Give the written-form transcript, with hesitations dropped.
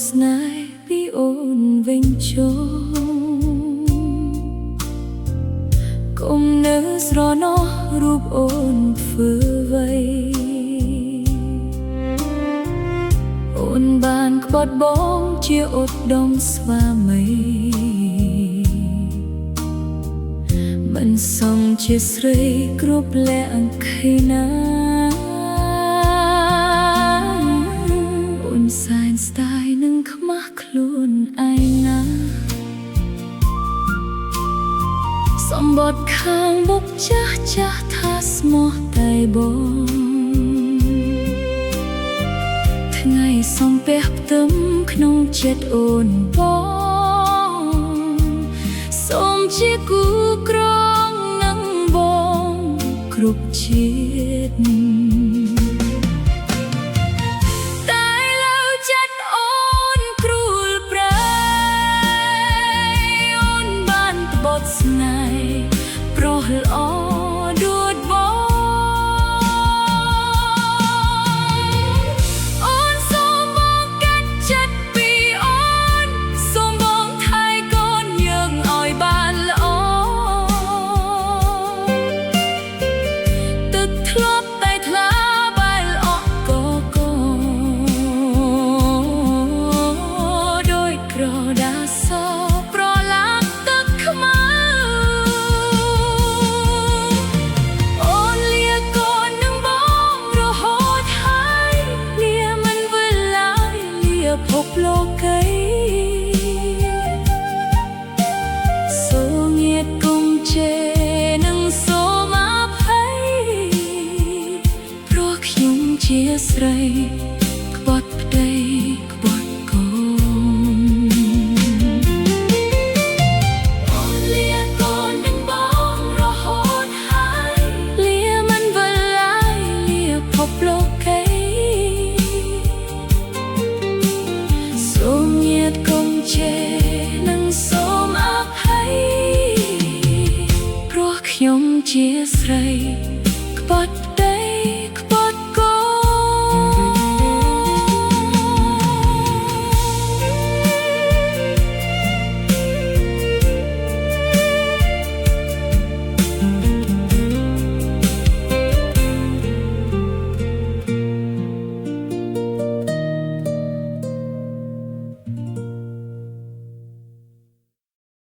ស្នេហ៍ពីអូនវិញចូលកុំនៅស្រណោះរូបអូនធ្វើអ្វីអូនបានក្បត់បងជាឧត្តមស្វាមីមិនសង់ជាស្រីគ្រប់លក្ខណៈអូនសែនស្ដាយនឹងខ្មាស់ខ្លួនឯងណាសម្បត្តិខាងមុខចាស់ថាស្មោះតែបងថ្ងៃសំពះផ្ទឹមក្នុងចិត្តអូនបងសូមជាគូក្រងនឹងបងគ្រប់ជាតិតែលើចិត្តអូនគ្រួលប្រែអូនបានត្បត់ស្នេហ៍ប្រុសល្អដូចបងអូនសូមបងកាត់ចិត្តពីអូនសូមបងថែកូនយើងឲ្យបានល្អទឹកធ្លាប់តែថ្លាបែរអស់កដូចក្រដាសប្រឡាក់ទឹកខ្មៅអូនលាកូននឹងបងរហូតហើយលាមិនវិលឡើយលាភពលោកី